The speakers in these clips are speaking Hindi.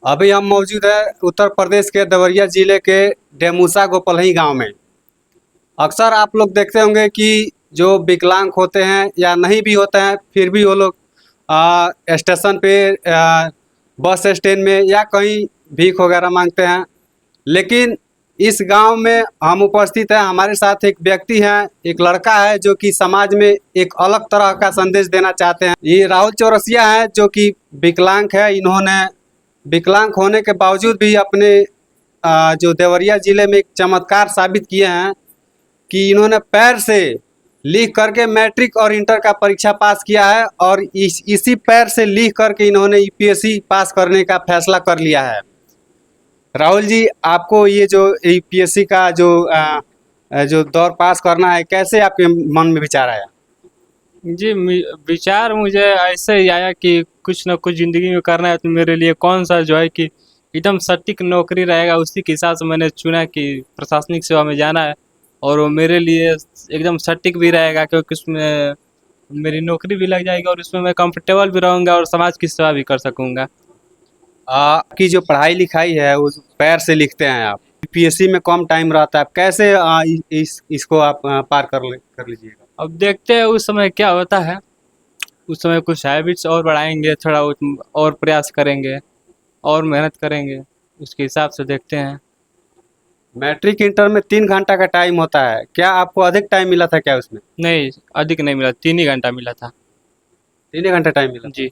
अभी हम मौजूद है उत्तर प्रदेश के देवरिया जिले के डेमूसा गोपलही गांव में। अक्सर आप लोग देखते होंगे कि जो विकलांग होते हैं या नहीं भी होते हैं फिर भी वो लोग स्टेशन पे बस स्टैंड में या कहीं भीख वगैरह मांगते हैं। लेकिन इस गांव में हम उपस्थित हैं, हमारे साथ एक व्यक्ति हैं, एक लड़का है जो कि समाज में एक अलग तरह का संदेश देना चाहते हैं। ये राहुल चौरसिया है जो कि विकलांग है। इन्होंने विकलांग होने के बावजूद भी अपने जो देवरिया ज़िले में एक चमत्कार साबित किए हैं कि इन्होंने पैर से लिख करके मैट्रिक और इंटर का परीक्षा पास किया है और इसी पैर से लिख करके इन्होंने यूपीएससी पास करने का फैसला कर लिया है। राहुल जी, आपको ये जो यूपीएससी का जो दौर पास करना है, कैसे आपके मन में विचार आया? जी विचार मुझे ऐसे ही आया कि कुछ ना कुछ ज़िंदगी में करना है, तो मेरे लिए कौन सा जो है कि एकदम सटीक नौकरी रहेगा, उसी के हिसाब से मैंने चुना कि प्रशासनिक सेवा में जाना है। और वो मेरे लिए एकदम सटीक भी रहेगा क्योंकि उसमें मेरी नौकरी भी लग जाएगी और उसमें मैं कंफर्टेबल भी रहूँगा और समाज की सेवा भी कर सकूँगा। आपकी जो पढ़ाई लिखाई है वो पैर से लिखते हैं आप, यूपीएससी में कम टाइम रहता है, आप कैसे इसको आप पार कर लीजिएगा? अब देखते हैं उस समय क्या होता है। उस समय कुछ हैबिट्स और बढ़ाएंगे, थोड़ा और प्रयास करेंगे और मेहनत करेंगे, उसके हिसाब से देखते हैं। मैट्रिक इंटर में 3 घंटा का टाइम होता है, क्या आपको अधिक टाइम मिला था क्या उसमें? नहीं, अधिक नहीं मिला, 3 ही घंटा मिला था। 3 घंटा टाइम मिला। जी,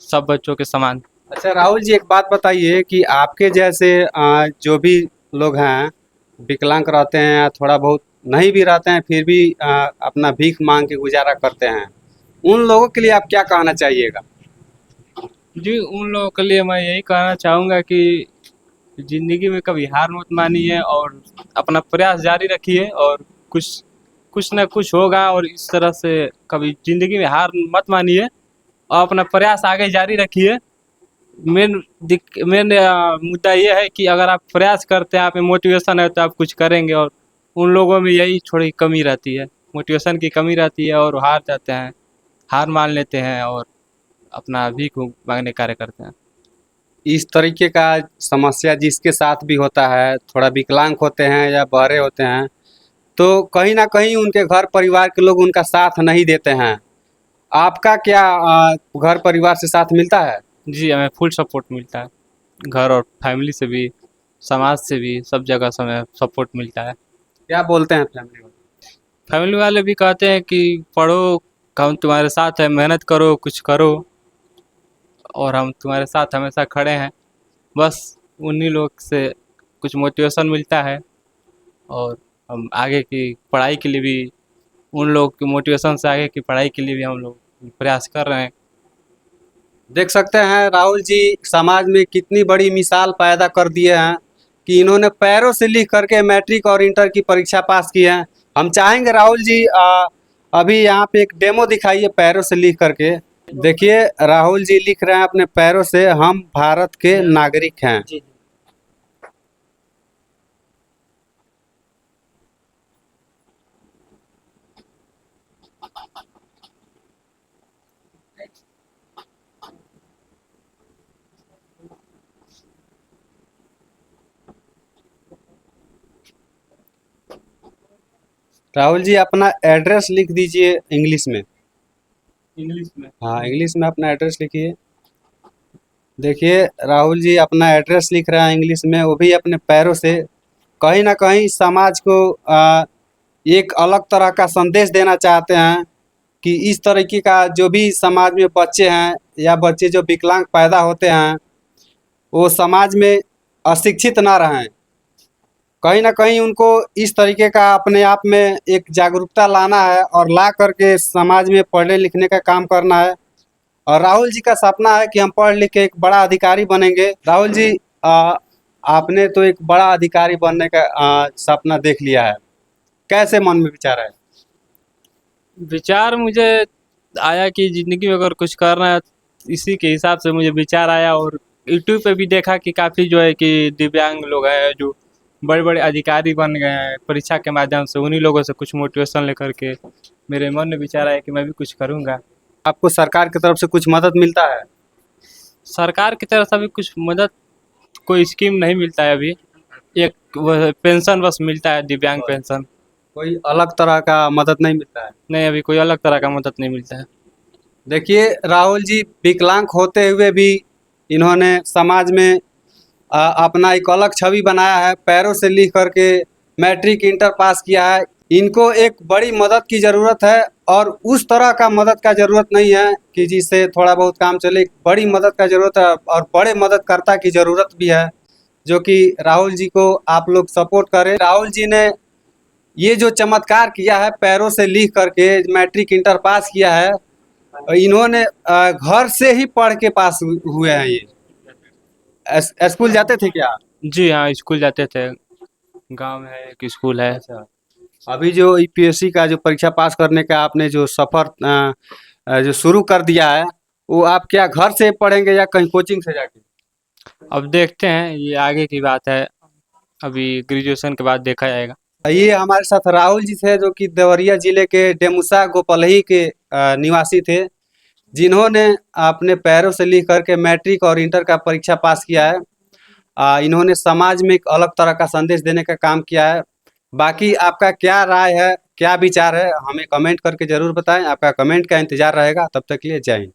सब बच्चों के समान। अच्छा राहुल जी, एक बात बताइए कि आपके जैसे जो भी लोग हैं, विकलांग रहते हैं या थोड़ा बहुत नहीं भी रहते हैं फिर भी अपना भीख मांग के गुजारा करते हैं, उन लोगों के लिए आप क्या कहना चाहिएगा? जी, उन लोगों के लिए मैं यही कहना चाहूँगा कि ज़िंदगी में कभी हार मत मानिए और अपना प्रयास जारी रखिए और कुछ कुछ ना कुछ होगा। और इस तरह से कभी ज़िंदगी में हार मत मानिए और अपना प्रयास आगे जारी रखिए। मेन मुद्दा ये है कि अगर आप प्रयास करते हैं, आप में मोटिवेशन है तो आप कुछ करेंगे। और उन लोगों में यही थोड़ी कमी रहती है, मोटिवेशन की कमी रहती है और हार जाते हैं, हार मान लेते हैं और अपना भीख मांगने कार्य करते हैं। इस तरीके का समस्या जिसके साथ भी होता है, थोड़ा विकलांग होते हैं या बहरे होते हैं, तो कहीं ना कहीं उनके घर परिवार के लोग उनका साथ नहीं देते हैं। आपका क्या घर परिवार से साथ मिलता है? जी, हमें फुल सपोर्ट मिलता है, घर और फैमिली से भी, समाज से भी, सब जगह से हमें सपोर्ट मिलता है। क्या बोलते हैं फैमिली वाले? फैमिली वाले भी कहते हैं कि पढ़ो, हम तुम्हारे साथ हैं, मेहनत करो, कुछ करो और हम तुम्हारे साथ हमेशा खड़े हैं। बस उन्हीं लोग से कुछ मोटिवेशन मिलता है और हम आगे की पढ़ाई के लिए भी उन लोग की मोटिवेशन से आगे की पढ़ाई के लिए भी हम लोग प्रयास कर रहे हैं। देख सकते हैं राहुल जी समाज में कितनी बड़ी मिसाल पैदा कर दिए हैं कि इन्होंने पैरों से लिख करके मैट्रिक और इंटर की परीक्षा पास की है। हम चाहेंगे राहुल जी अभी यहाँ पे एक डेमो दिखाइए पैरों से लिख करके। देखिए राहुल जी लिख रहे हैं अपने पैरों से, हम भारत के नागरिक हैं। राहुल जी अपना एड्रेस लिख दीजिए इंग्लिश में। इंग्लिश में? हाँ, इंग्लिश में अपना एड्रेस लिखिए। देखिए राहुल जी अपना एड्रेस लिख रहे हैं इंग्लिश में, वो भी अपने पैरों से। कहीं ना कहीं समाज को एक अलग तरह का संदेश देना चाहते हैं कि इस तरीके का जो भी समाज में बच्चे हैं या बच्चे जो विकलांग पैदा होते हैं वो समाज में अशिक्षित ना रहें। कहीं ना कहीं उनको इस तरीके का अपने आप में एक जागरूकता लाना है और ला करके समाज में पढ़ने लिखने का काम करना है। और राहुल जी का सपना है कि हम पढ़ लिख के एक बड़ा अधिकारी बनेंगे। राहुल जी आपने तो एक बड़ा अधिकारी बनने का सपना देख लिया है, कैसे मन में विचार है? विचार मुझे आया कि ज़िंदगी में अगर कुछ करना है, इसी के हिसाब से मुझे विचार आया। और यूट्यूब पे भी देखा कि काफ़ी जो है कि दिव्यांग लोग हैं जो बड़े बड़े अधिकारी बन गए हैं परीक्षा के माध्यम से, उन्हीं लोगों से कुछ मोटिवेशन लेकर के मेरे मन में विचार आया कि मैं भी कुछ करूँगा। आपको सरकार की तरफ से कुछ मदद मिलता है? सरकार की तरफ से अभी कुछ मदद, कोई स्कीम नहीं मिलता है अभी। एक पेंशन बस मिलता है, दिव्यांग पेंशन। कोई अलग तरह का मदद नहीं मिलता है। नहीं, अभी कोई अलग तरह का मदद नहीं मिलता है। देखिए राहुल जी, विकलांग होते हुए भी इन्होंने समाज में अपना एक अलग छवि बनाया है। पैरों से लिख करके मैट्रिक इंटर पास किया है। इनको एक बड़ी मदद की ज़रूरत है और उस तरह का मदद का ज़रूरत नहीं है कि जिससे थोड़ा बहुत काम चले। बड़ी मदद का ज़रूरत है और बड़े मददकर्ता की ज़रूरत भी है, जो कि राहुल जी को आप लोग सपोर्ट करें। राहुल जी ने ये जो चमत्कार किया है, पैरों से लिख करके मैट्रिक इंटर पास किया है। इन्होंने घर से ही पढ़ के पास हुए हैं ये। स्कूल जाते थे क्या? जी हाँ, स्कूल जाते थे। गांव में एक स्कूल है। अच्छा। अभी जो यूपीएससी का जो परीक्षा पास करने का आपने जो सफ़र जो शुरू कर दिया है, वो आप क्या घर से पढ़ेंगे या कहीं कोचिंग से जाके? अब देखते हैं, ये आगे की बात है। अभी ग्रेजुएशन के बाद देखा जाएगा। ये हमारे साथ राहुल जी थे, जो कि देवरिया जिले के डेमुसा गोपलही के निवासी थे, जिन्होंने अपने पैरों से लिख करके मैट्रिक और इंटर का परीक्षा पास किया है। इन्होंने समाज में एक अलग तरह का संदेश देने का काम किया है। बाकी आपका क्या राय है, क्या विचार है, हमें कमेंट करके ज़रूर बताएं। आपका कमेंट का इंतज़ार रहेगा। तब तक के लिए जय हिंद।